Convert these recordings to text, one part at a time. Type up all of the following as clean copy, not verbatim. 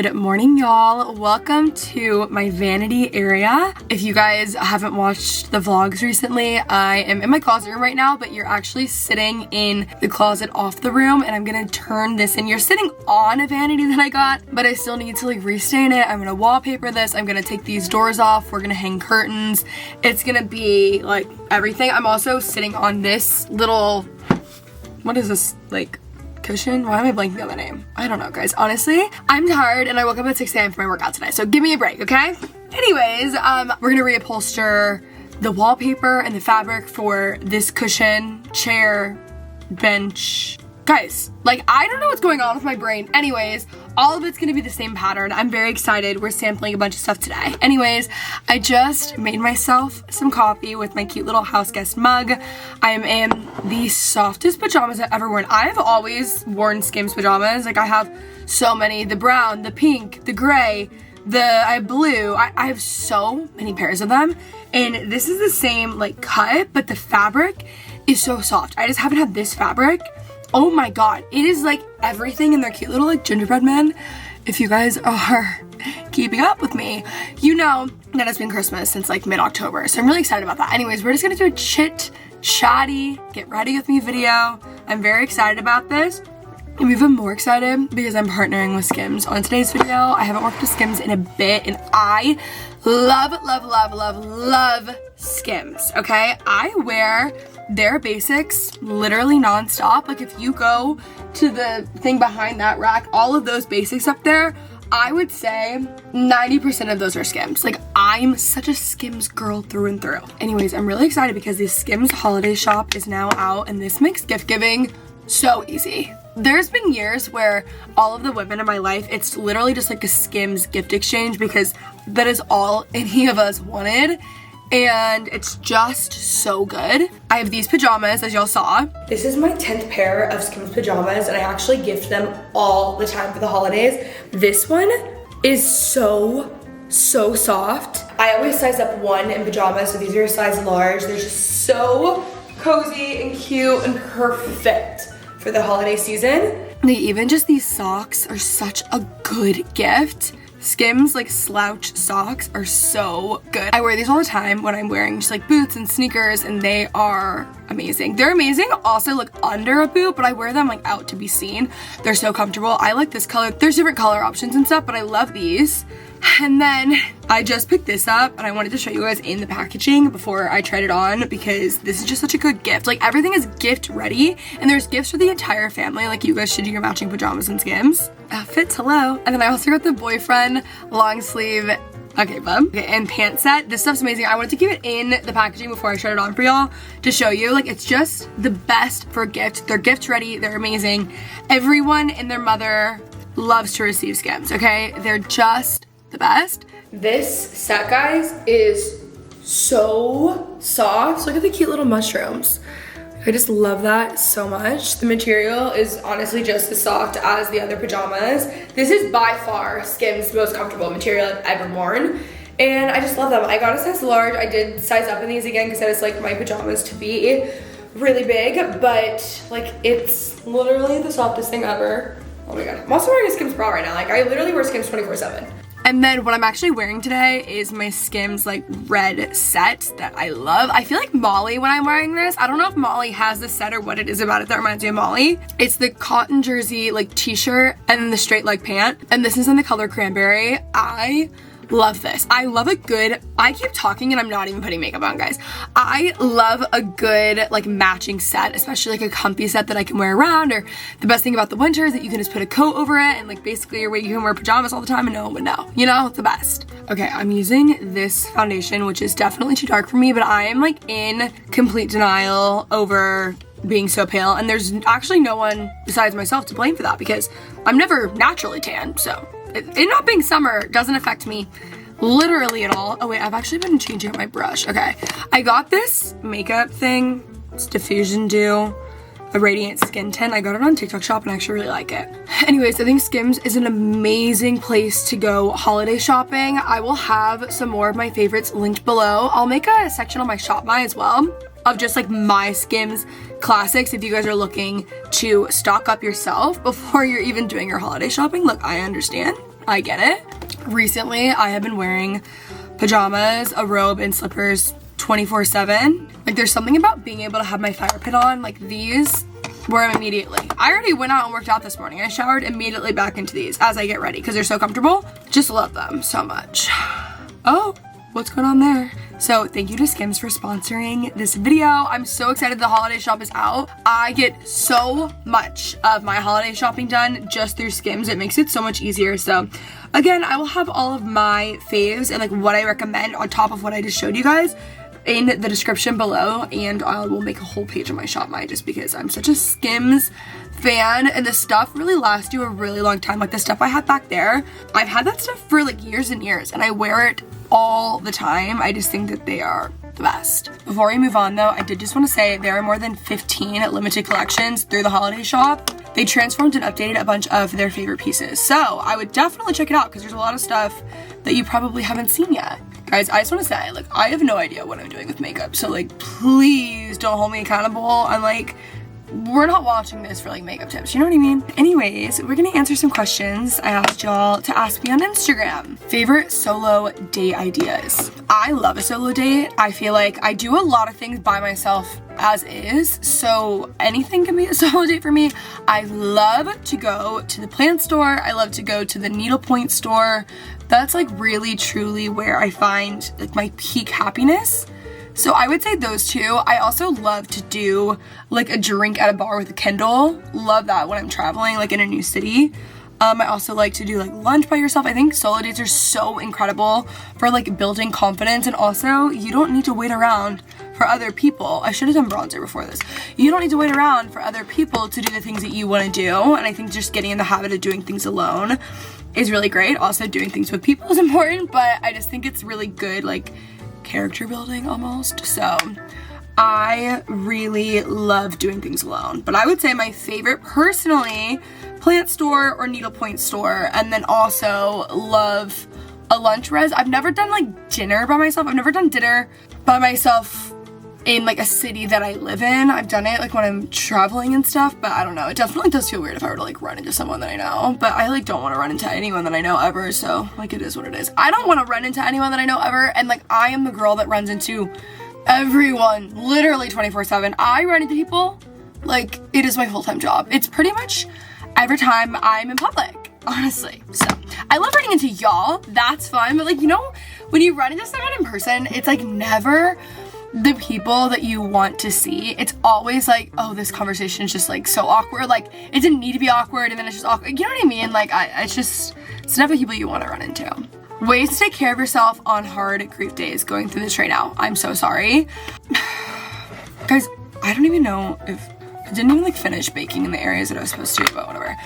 Good morning, y'all. Welcome to my vanity area. If you guys haven't watched the vlogs recently, I am in my closet room right now, but you're actually sitting in the closet off the room, and I'm gonna turn this in. You're sitting on a vanity that I got, but I still need to like restain it. I'm gonna wallpaper this. I'm gonna take these doors off. We're gonna hang curtains. It's gonna be like everything. I'm also sitting on this little, what is this, like, cushion? Why am I blanking on the name? I don't know, guys. Honestly, I'm tired and I woke up at 6 a.m. for my workout today, so give me a break, okay? Anyways, we're gonna reupholster the wallpaper and the fabric for this cushion, chair, bench. Guys, like, I don't know what's going on with my brain. Anyways, all of it's gonna be the same pattern. I'm very excited. We're sampling a bunch of stuff today. Anyways, I just made myself some coffee with my cute little house guest mug. I am in the softest pajamas I've ever worn. I've always worn Skims pajamas. Like, I have so many, the brown, the pink, the gray, I have blue. I have so many pairs of them. And this is the same like cut, but the fabric is so soft. I just haven't had this fabric. Oh my god, it is like everything in their cute little like gingerbread men. If you guys are keeping up with me, you know that it's been Christmas since like mid-October, so I'm really excited about that. Anyways, we're just gonna do a chit-chatty, get ready with me video. I'm very excited about this. I'm even more excited because I'm partnering with Skims on today's video. I haven't worked with Skims in a bit, and I love Skims, okay? I wear their basics literally non-stop. Like, if you go to the thing behind that rack, all of those basics up there, I would say 90% of those are Skims. Like, I'm such a Skims girl through and through. Anyways, I'm really excited because the Skims holiday shop is now out, and this makes gift giving so easy. There's been years where all of the women in my life, it's literally just like a Skims gift exchange because that is all any of us wanted. And it's just so good. I have these pajamas, as y'all saw. This is my 10th pair of Skims pajamas, and I actually gift them all the time for the holidays. This one is so soft. I always size up 1 in pajamas, so these are a size large. They're just so cozy and cute and perfect for the holiday season. Even just these socks are such a good gift. Skims like slouch socks are so good. I wear these all the time when I'm wearing just like boots and sneakers, and they are amazing. They're amazing also like under a boot, but I wear them like out to be seen. They're so comfortable. I like this color. There's different color options and stuff, but I love these. And then I just picked this up, and I wanted to show you guys in the packaging before I tried it on because this is just such a good gift. Like, everything is gift ready, and there's gifts for the entire family. Like, you guys should do your matching pajamas and Skims outfits. Hello. And then I also got the boyfriend long sleeve, okay, bub, okay, and pant set. This stuff's amazing. I wanted to keep it in the packaging before I tried it on for y'all to show you. Like, it's just the best for a gift. They're gift ready. They're amazing. Everyone and their mother loves to receive Skims, okay? They're just the best. This set, guys, is so soft. Look at the cute little mushrooms. I just love that so much. The material is honestly just as soft as the other pajamas. This is by far Skims' most comfortable material I've ever worn, and I just love them. I got a size large. I did size up in these again because I just like my pajamas to be really big, but like, it's literally the softest thing ever. Oh my god. I'm also wearing a Skims bra right now. Like, I literally wear Skims 24/7. And then what I'm actually wearing today is my Skims like red set that I love. I feel like Molly when I'm wearing this. I don't know if Molly has this set or what it is about it that reminds me of Molly. It's the cotton jersey like t-shirt and then the straight leg pant. And this is in the color cranberry. I love this. I love a good, I keep talking and I'm not even putting makeup on, guys. I love a good like matching set, especially like a comfy set that I can wear around, or the best thing about the winter is that you can just put a coat over it and like basically you can wear pajamas all the time and no one would know, you know, it's the best. Okay, I'm using this foundation, which is definitely too dark for me, but I am like in complete denial over being so pale, and there's actually no one besides myself to blame for that because I'm never naturally tan, so it not being summer doesn't affect me literally at all. Oh wait, I've actually been changing up my brush. Okay, I got this makeup thing. It's Diffusion Dew, a radiant skin tint. I got it on TikTok shop and I actually really like it. Anyways, I think Skims is an amazing place to go holiday shopping. I will have some more of my favorites linked below. I'll make a section on my Shop My as well of just like my Skims classics if you guys are looking to stock up yourself before you're even doing your holiday shopping. Look, I understand. I get it. Recently, I have been wearing pajamas, a robe, and slippers 24/7. Like, there's something about being able to have my fire pit on, like these, where I'm immediately. I already went out and worked out this morning. I showered immediately back into these as I get ready because they're so comfortable. Just love them so much. Oh, what's going on there? So thank you to Skims for sponsoring this video. I'm so excited the holiday shop is out. I get so much of my holiday shopping done just through Skims. It makes it so much easier. So again, I will have all of my faves and like what I recommend on top of what I just showed you guys in the description below, and I will make a whole page of my shop my just because I'm such a Skims fan, and the stuff really lasts you a really long time. Like the stuff I have back there, I've had that stuff for like years and years, and I wear it all the time. I just think that they are the best. Before we move on though, I did just want to say there are more than 15 limited collections through the holiday shop. They transformed and updated a bunch of their favorite pieces, so I would definitely check it out because there's a lot of stuff that you probably haven't seen yet. Guys, I just want to say, like, I have no idea what I'm doing with makeup, so like, please don't hold me accountable. I'm like, we're not watching this for like makeup tips, you know what I mean? Anyways, we're gonna answer some questions I asked y'all to ask me on Instagram. Favorite solo date ideas. I love a solo date. I feel like I do a lot of things by myself as is, so anything can be a solo date for me. I love to go to the plant store. I love to go to the needlepoint store. That's like really truly where I find like my peak happiness. So I would say those two. I also love to do like a drink at a bar with a Kindle. Love that when I'm traveling like in a new city. I also like to do like lunch by yourself. I think solo dates are so incredible for like building confidence, and also you don't need to wait around for other people. I should have done bronzer before this. You don't need to wait around for other people to do the things that you want to do, and I think just getting in the habit of doing things alone is really great. Also doing things with people is important, but I just think it's really good like character building almost. So I really love doing things alone, but I would say my favorite personally, plant store or needlepoint store, and then also love a lunch res. I've never done like dinner by myself. I've never done dinner by myself in like a city that I live in. I've done it like when I'm traveling and stuff, but I don't know. It definitely does feel weird if I were to like run into someone that I know, but I like don't want to run into anyone that I know ever, so like it is what it is. I don't want to run into anyone that I know ever, and like I am the girl that runs into everyone literally 24/7. I run into people like it is my full-time job. It's pretty much every time I'm in public, honestly. So I love running into y'all. That's fun, but like, you know, when you run into someone in person, it's like never the people that you want to see. It's always like, oh, this conversation is just like so awkward. Like it didn't need to be awkward, and then it's just awkward. You know what I mean? Like it's never people you want to run into. Ways to take care of yourself on hard grief days. Going through this right now. I'm so sorry. Guys, I don't even know if I didn't even like finish baking in the areas that I was supposed to, but whatever.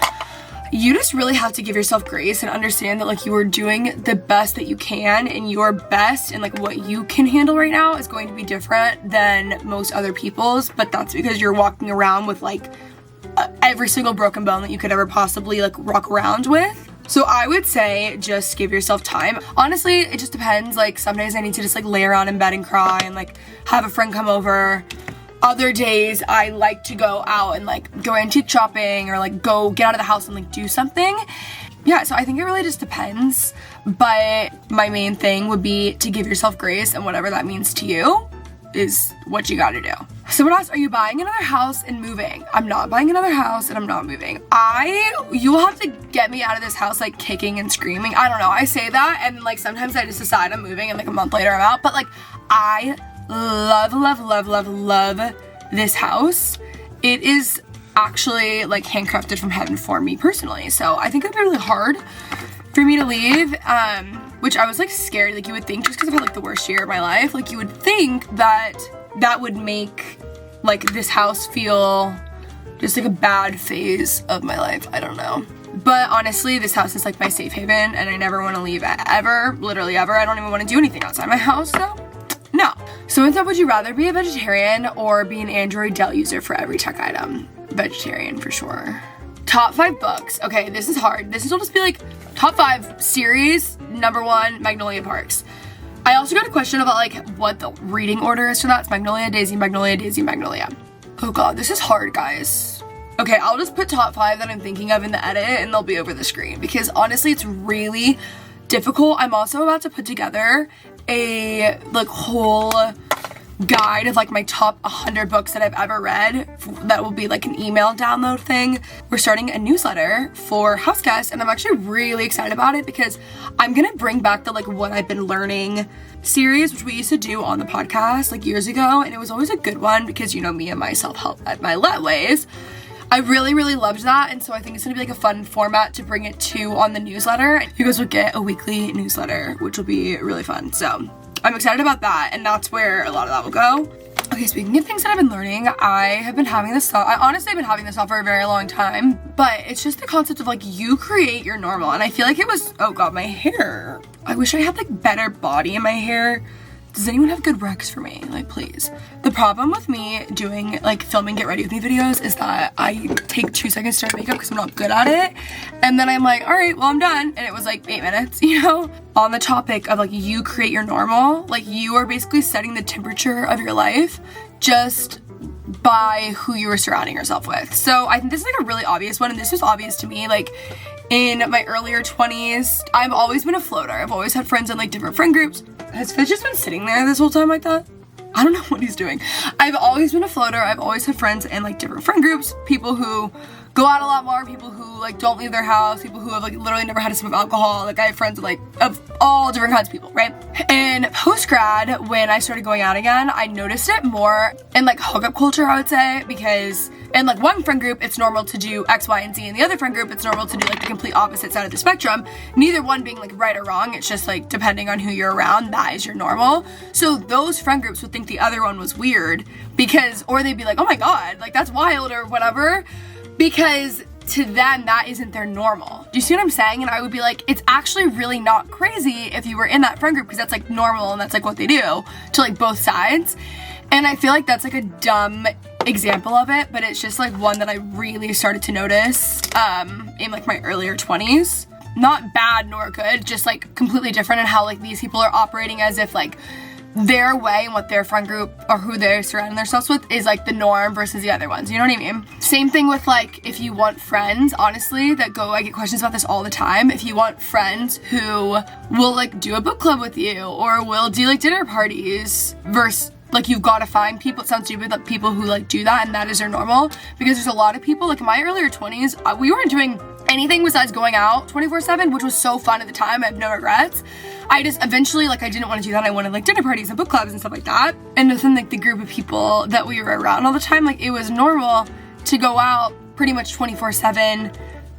You just really have to give yourself grace and understand that like you are doing the best that you can, and your best and like what you can handle right now is going to be different than most other people's, but that's because you're walking around with like every single broken bone that you could ever possibly like walk around with. So I would say just give yourself time. Honestly, it just depends. Like some days I need to just like lay around in bed and cry and like have a friend come over. Other days I like to go out and like go antique shopping or like go get out of the house and like do something. Yeah, so I think it really just depends, but my main thing would be to give yourself grace, and whatever that means to you is what you gotta do. Someone asked, are you buying another house and moving? I'm not buying another house and I'm not moving. You will have to get me out of this house like kicking and screaming. I don't know, I say that and like sometimes I just decide I'm moving and like a month later I'm out, but like I love this house. It is actually like handcrafted from heaven for me personally, so I think it'd be really hard for me to leave, which I was like scared. Like you would think, just because I've had like the worst year of my life, like you would think that that would make like this house feel just like a bad phase of my life. I don't know, but honestly this house is like my safe haven and I never want to leave ever, literally ever. I don't even want to do anything outside my house, so no. So instead, would you rather be a vegetarian or be an Android Dell user for every tech item? Vegetarian for sure. Top 5 books. Okay, this is hard. This will just be like top 5 series. Number 1, Magnolia Parks. I also got a question about like what the reading order is for that. It's Magnolia, Daisy, Magnolia, Daisy, Magnolia. Oh god, this is hard, guys. Okay, I'll just put top 5 that I'm thinking of in the edit and they'll be over the screen because honestly it's really difficult. I'm also about to put together a like whole guide of like my top 100 books that I've ever read. That will be like an email download thing. We're starting a newsletter for house guests and I'm actually really excited about it because I'm gonna bring back the like what I've been learning series, which we used to do on the podcast like years ago, and it was always a good one because you know me and my self-help at my ways. I really loved that, and so I think it's gonna be like a fun format to bring it to on the newsletter. You guys will get a weekly newsletter, which will be really fun. So I'm excited about that, and that's where a lot of that will go. Okay, speaking of things that I've been learning, I honestly have been having this thought for a very long time, but it's just the concept of like you create your normal, and I feel like it was, oh god, my hair. I wish I had like better body in my hair. Does anyone have good recs for me? Like, please. The problem with me doing like filming get ready with me videos is that I take 2 seconds to start makeup because I'm not good at it. And then I'm like, all right, well, I'm done. And it was like 8 minutes, you know? On the topic of like you create your normal, like you are basically setting the temperature of your life just by who you are surrounding yourself with. So I think this is like a really obvious one, and this was obvious to me like in my earlier 20s. I've always been a floater. I've always had friends in like different friend groups. Has Fitz just been sitting there this whole time like that? I don't know what he's doing. I've always been a floater. I've always had friends in like different friend groups, people who go out a lot more, people who like don't leave their house, people who have like literally never had a sip of alcohol. Like I have friends of all different kinds of people, right? And post-grad, when I started going out again, I noticed it more in like hookup culture, I would say, because in like one friend group, it's normal to do X, Y, and Z. In the other friend group, it's normal to do like the complete opposite side of the spectrum. Neither one being like right or wrong. It's just like depending on who you're around, that is your normal. So those friend groups would think the other one was weird because, or they'd be like, oh my god, like that's wild or whatever, because to them, that isn't their normal. Do you see what I'm saying? And I would be like, it's actually really not crazy if you were in that friend group because that's like normal and that's like what they do to like both sides. And I feel like that's like a dumb example of it, but it's just like one that I really started to notice in like my earlier 20s. Not bad nor good, just like completely different in how like these people are operating as if like their way and what their friend group or who they're surrounding themselves with is like the norm versus the other ones, you know what I mean? Same thing with like if you want friends, honestly, I get questions about this all the time. If you want friends who will like do a book club with you or will do like dinner parties versus like you've got to find people, it sounds stupid, that people who like do that and that is their normal, because there's a lot of people like in my earlier 20s, we weren't doing anything besides going out 24/7, which was so fun at the time. I have no regrets. I just eventually like I didn't want to do that. I wanted like dinner parties and book clubs and stuff like that. And within like the group of people that we were around all the time, like it was normal to go out pretty much 24/7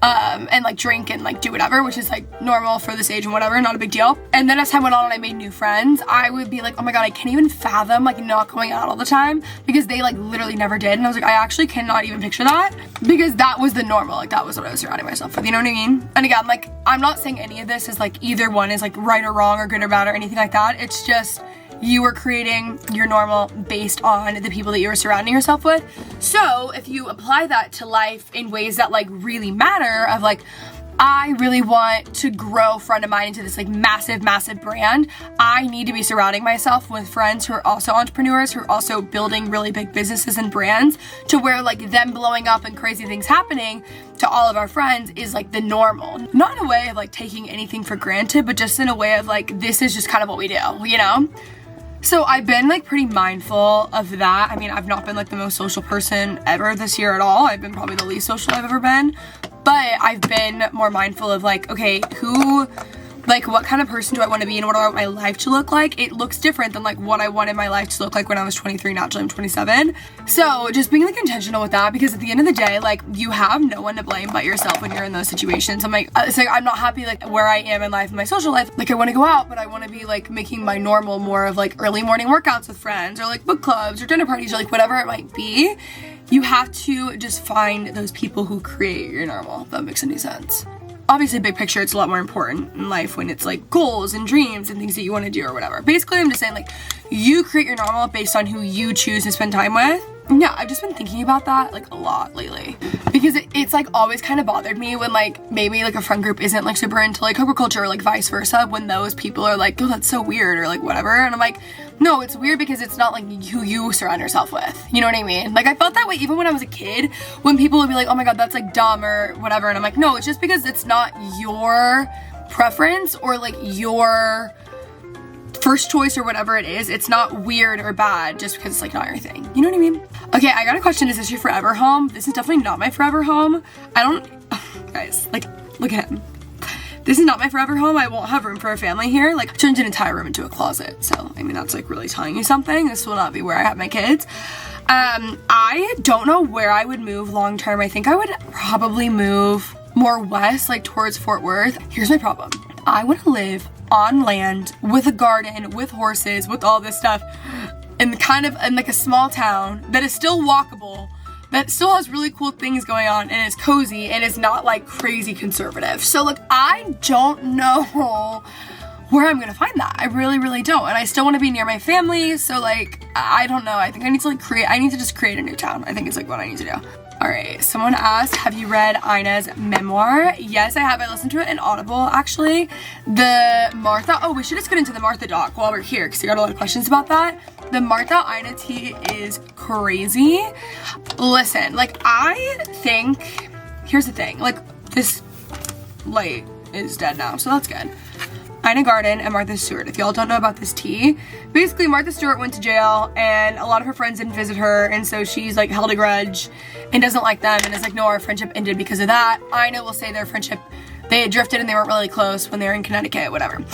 and like drink and like do whatever, which is like normal for this age and whatever, not a big deal. And then as time went on and I made new friends, I would be like, oh my god, I can't even fathom like not going out all the time, because they like literally never did. And I was like, I actually cannot even picture that, because that was the normal, like that was what I was surrounding myself with, you know what I mean? And again, like I'm not saying any of this is like either one is like right or wrong or good or bad or anything like that. It's just you are creating your normal based on the people that you are surrounding yourself with. So if you apply that to life in ways that like really matter, of like, I really want to grow a friend of mine into this like massive brand, I need to be surrounding myself with friends who are also entrepreneurs, who are also building really big businesses and brands, to where like them blowing up and crazy things happening to all of our friends is like the normal. Not in a way of like taking anything for granted, but just in a way of like, this is just kind of what we do, you know? So I've been like pretty mindful of that. I mean, I've not been like the most social person ever this year at all. I've been probably the least social I've ever been, but I've been more mindful of like, okay, what kind of person do I want to be and what do I want my life to look like? It looks different than like what I wanted my life to look like when I was 23, naturally I'm 27. So just being like intentional with that, because at the end of the day, like you have no one to blame but yourself when you're in those situations. I'm like, it's like, I'm not happy like where I am in life, in my social life. Like I want to go out, but I want to be like making my normal more of like early morning workouts with friends, or like book clubs or dinner parties, or like whatever it might be. You have to just find those people who create your normal, if that makes any sense. Obviously, big picture, it's a lot more important in life when it's like goals and dreams and things that you want to do or whatever. Basically, I'm just saying like you create your normal based on who you choose to spend time with. Yeah, I've just been thinking about that like a lot lately, because it's like always kind of bothered me when like maybe like a friend group isn't like super into like hookup culture, or like vice versa, when those people are like, oh, that's so weird, or like whatever. And I'm like, No, it's weird because it's not like who you surround yourself with. You know what I mean? Like, I felt that way even when I was a kid, when people would be like, oh my god, that's like dumb or whatever. And I'm like, no, it's just because it's not your preference or like your first choice or whatever it is. It's not weird or bad just because it's like not your thing. You know what I mean? Okay, I got a question. Is this your forever home? This is definitely not my forever home. Guys, like, look at him. This is not my forever home. I won't have room for a family here. Like, I turned an entire room into a closet. So, I mean, that's like really telling you something. This will not be where I have my kids. I don't know where I would move long term. I think I would probably move more west, like towards Fort Worth. Here's my problem. I want to live on land with a garden, with horses, with all this stuff, and kind of in like a small town that is still walkable, that still has really cool things going on, and is cozy, and is not like crazy conservative. So like, I don't know where I'm gonna find that. I really, really don't. And I still want to be near my family. So like, I don't know. I think I need to like just create a new town. I think it's like what I need to do. All right, someone asked, have you read Ina's memoir? Yes, I have. I listened to it in Audible, actually. We should just get into the Martha doc while we're here, because I got a lot of questions about that. The Martha Ina tea is crazy. Listen, like, I think, here's the thing, like, this light is dead now, so that's good. Ina Garten and Martha Stewart. If y'all don't know about this tea, basically Martha Stewart went to jail and a lot of her friends didn't visit her, and so she's like held a grudge and doesn't like them and is like, no, our friendship ended because of that. Ina will say their friendship, they had drifted and they weren't really close when they were in Connecticut, whatever.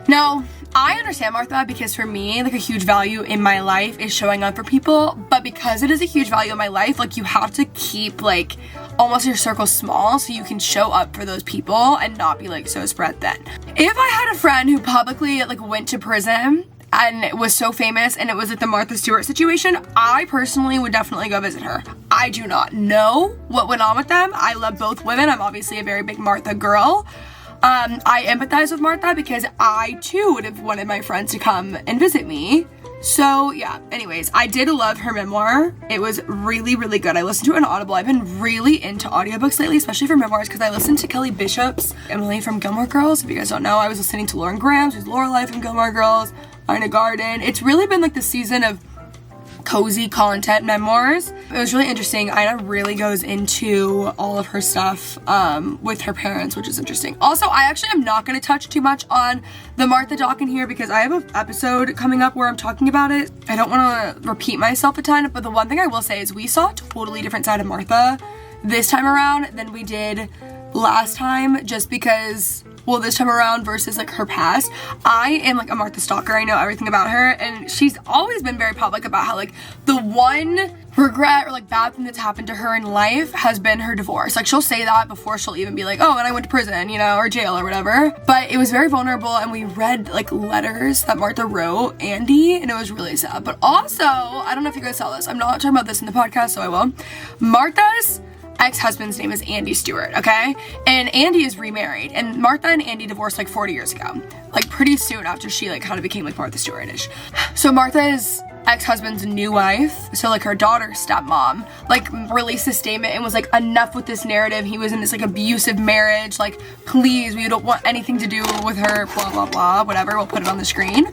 Now, I understand Martha, because for me, like, a huge value in my life is showing up for people, but because it is a huge value in my life, like, you have to keep like almost your circle small so you can show up for those people and not be like so spread thin. If I had a friend who publicly like went to prison and it was so famous and it was like the Martha Stewart situation, I personally would definitely go visit her. I do not know what went on with them. I love both women. I'm obviously a very big Martha girl. I empathize with Martha because I too would have wanted my friends to come and visit me. So yeah, anyways, I did love her memoir. It was really, really good. I listened to it on Audible. I've been really into audiobooks lately, especially for memoirs, because I listened to Kelly Bishop's Emily from Gilmore Girls. If you guys don't know, I was listening to Lauren Graham's, who's Lorelai from Gilmore Girls, Ina Garten. It's really been like the season of cozy content memoirs. It was really interesting. Ina really goes into all of her stuff with her parents, which is interesting. Also, I actually am not going to touch too much on the Martha doc in here because I have an episode coming up where I'm talking about it. I don't want to repeat myself a ton, but the one thing I will say is we saw a totally different side of Martha this time around than we did last time, just because, well, this time around versus like her past. I am like a Martha stalker. I know everything about her, and she's always been very public about how like the one regret or like bad thing that's happened to her in life has been her divorce. Like, she'll say that before she'll even be like, oh, and I went to prison, you know, or jail or whatever. But it was very vulnerable, and we read like letters that Martha wrote Andy, and it was really sad. But also, I don't know if you guys saw this. I'm not talking about this in the podcast, so I will. Martha's ex-husband's name is Andy Stewart, okay? And Andy is remarried, and Martha and Andy divorced like 40 years ago, like pretty soon after she like kind of became like Martha Stewart-ish. So Martha's ex-husband's new wife, so like her daughter's stepmom, like released a statement and was like, enough with this narrative. He was in this like abusive marriage, like please, we don't want anything to do with her, blah blah blah, whatever. We'll put it on the screen.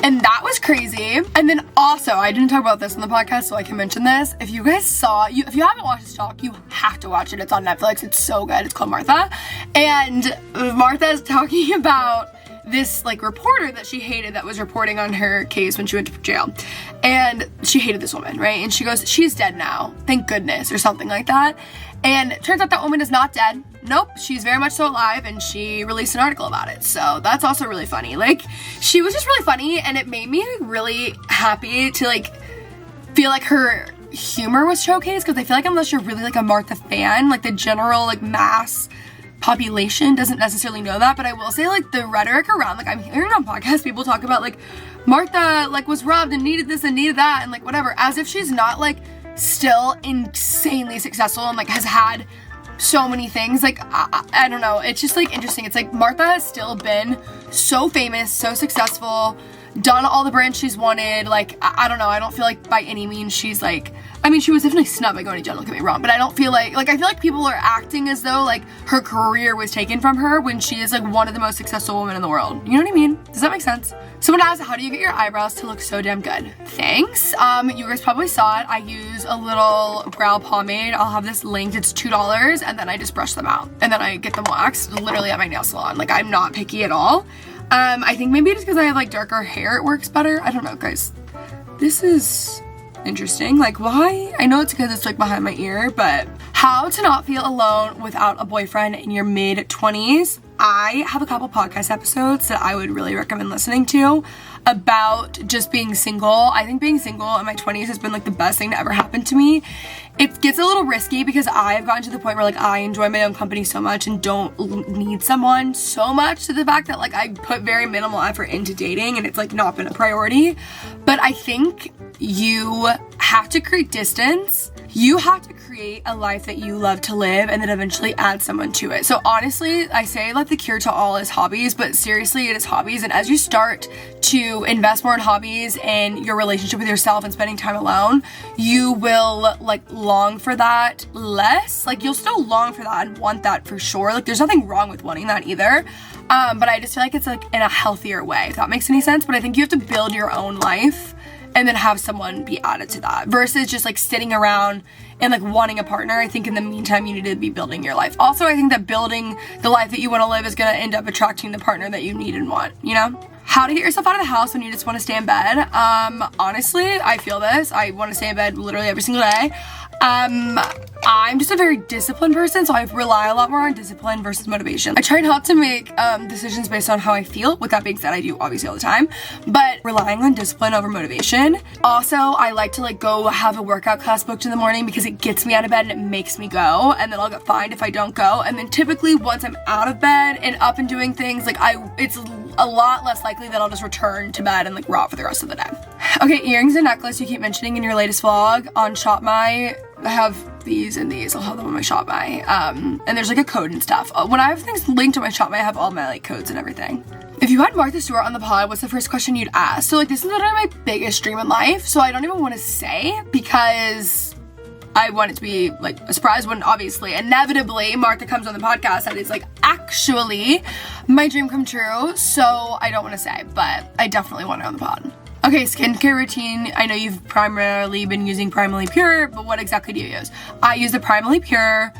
And that was crazy. And then also, I didn't talk about this on the podcast, so I can mention this. If you guys saw, if you haven't watched this talk, you have to watch it. It's on Netflix. It's so good. It's called Martha. And Martha is talking about this like reporter that she hated that was reporting on her case when she went to jail. And she hated this woman, right? And she goes, she's dead now, thank goodness, or something like that. And it turns out that woman is not dead. Nope, she's very much so alive, and she released an article about it. So that's also really funny. Like, she was just really funny, and it made me really happy to like feel like her humor was showcased, because I feel like unless you're really like a Martha fan, like the general like mass population doesn't necessarily know that. But I will say, like, the rhetoric around, like, I'm hearing on podcasts people talk about like Martha like was robbed and needed this and needed that and like whatever, as if she's not like still insanely successful and like has had so many things. Like, I don't know, it's just like interesting. It's like Martha has still been so famous, so successful, done all the brands she's wanted. Like, I don't know, I don't feel like by any means she's like I mean, she was definitely snubbed by going to jail, don't get me wrong, but I don't feel like I feel like people are acting as though like her career was taken from her when she is like one of the most successful women in the world. You know what I mean? Does that make sense? Someone asked, how do you get your eyebrows to look so damn good? Thanks. You guys probably saw it. I use a little brow pomade. I'll have this linked. It's $2, and then I just brush them out. And then I get them waxed literally at my nail salon. Like, I'm not picky at all. I think maybe just because I have like darker hair, it works better. I don't know, guys. This is interesting. Like, why? I know it's because it's like behind my ear, but how to not feel alone without a boyfriend in your mid-20s. I have a couple podcast episodes that I would really recommend listening to about just being single. I think being single in my 20s has been like the best thing to ever happen to me. It gets a little risky because I've gotten to the point where like I enjoy my own company so much and don't need someone so much, to the fact that like I put very minimal effort into dating and it's like not been a priority. But I think you have to create distance. You have to create a life that you love to live and then eventually add someone to it. So honestly, I say like the cure to all is hobbies, but seriously, it is hobbies. And as you start to invest more in hobbies and your relationship with yourself and spending time alone, you will like long for that less. Like, you'll still long for that and want that for sure. Like, there's nothing wrong with wanting that either. But I just feel like it's like in a healthier way, if that makes any sense. But I think you have to build your own life and then have someone be added to that versus just like sitting around and like wanting a partner. I think in the meantime, you need to be building your life. Also, I think that building the life that you want to live is going to end up attracting the partner that you need and want, you know? How to get yourself out of the house when you just want to stay in bed. Honestly, I feel this. I want to stay in bed literally every single day. I'm just a very disciplined person, so I rely a lot more on discipline versus motivation. I try not to make decisions based on how I feel. With that being said, I do obviously all the time, but relying on discipline over motivation. Also, I like to like go have a workout class booked in the morning because it gets me out of bed and it makes me go, and then I'll get fined if I don't go. And then typically once I'm out of bed and up and doing things, like it's a lot less likely that I'll just return to bed and like rot for the rest of the day. Okay, earrings and necklace you keep mentioning in your latest vlog. On Shop My, I have these and these. I'll have them on my Shop My. And there's like a code and stuff. When I have things linked to my Shop My, I have all my like codes and everything. If you had Martha Stewart on the pod, what's the first question you'd ask? So like, this is literally my biggest dream in life. So I don't even want to say because I want it to be like a surprise when obviously, inevitably, Martha comes on the podcast and it's like actually my dream come true. So I don't want to say, but I definitely want it on the pod. Okay, skincare routine. I know you've primarily been using Primally Pure, but what exactly do you use? I use the Primally Pure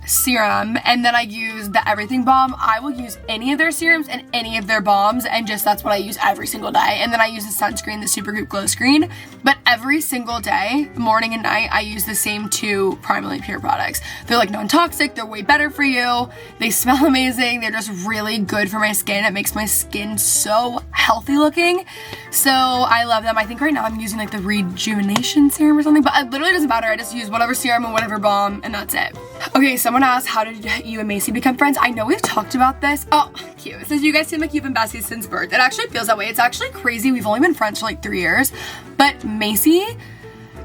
serum, and then I use the Everything Balm. I will use any of their serums and any of their balms, and just that's what I use every single day. And then I use the sunscreen, the Supergoop Glow Screen. But every single day, morning and night, I use the same two Primally Pure products. They're like non-toxic, they're way better for you, they smell amazing, they're just really good for my skin. It makes my skin so healthy looking. So I love them. I think right now I'm using like the Rejuvenation serum or something, but it literally doesn't matter. I just use whatever serum and whatever balm, and that's it. Okay, someone asked, how did you and Macy become friends? I know we've talked about this. Oh, cute. It says, you guys seem like you've been besties since birth. It actually feels that way. It's actually crazy. We've only been friends for like 3 years, but Macy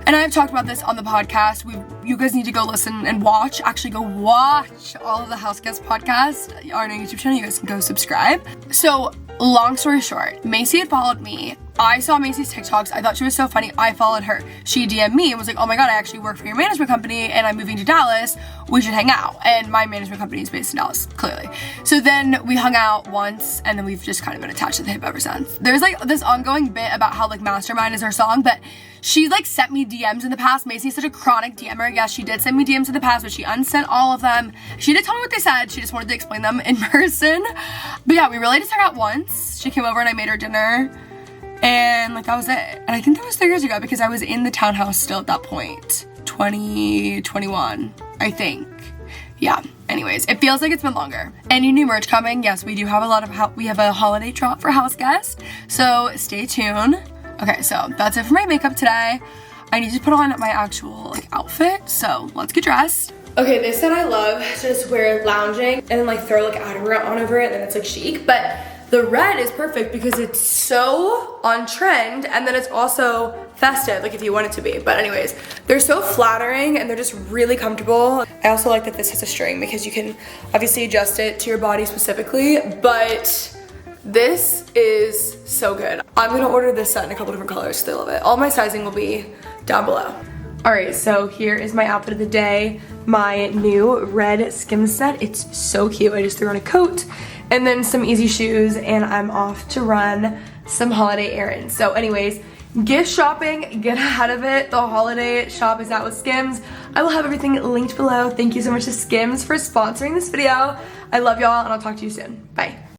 and I have talked about this on the podcast. You guys need to go listen and watch. Actually, go watch all of the House Guest podcasts on our YouTube channel. You guys can go subscribe. So, long story short, Macy had followed me. I saw Macy's TikToks. I thought she was so funny. I followed her. She DM'd me and was like, oh my god, I actually work for your management company and I'm moving to Dallas. We should hang out. And my management company is based in Dallas, clearly. So then we hung out once and then we've just kind of been attached to the hip ever since. There's like this ongoing bit about how like Mastermind is her song, but she like sent me DMs in the past. Macy's such a chronic DMer. Yes, she did send me DMs in the past, but she unsent all of them. She did tell me what they said. She just wanted to explain them in person. But yeah, we really just hung out once. She came over and I made her dinner. And like that was it. And I think that was 3 years ago because I was in the townhouse still at that point. 2021, I think. Yeah, anyways, it feels like it's been longer. Any new merch coming? Yes, we do have a lot of, we have a holiday drop for House Guest. So stay tuned. Okay, so that's it for my makeup today. I need to put on my actual like outfit. So let's get dressed. Okay, this set I love to just wear lounging and then like throw like outerwear on over it and then it's like chic. But the red is perfect because it's so on trend and then it's also festive, like if you want it to be. But anyways, they're so flattering and they're just really comfortable. I also like that this has a string because you can obviously adjust it to your body specifically, but this is so good. I'm gonna order this set in a couple different colors because I love it. All my sizing will be down below. Alright, so here is my outfit of the day. My new red Skims set. It's so cute. I just threw on a coat and then some easy shoes, and I'm off to run some holiday errands. So anyways, gift shopping, get ahead of it. The holiday shop is out with Skims. I will have everything linked below. Thank you so much to Skims for sponsoring this video. I love y'all, and I'll talk to you soon. Bye.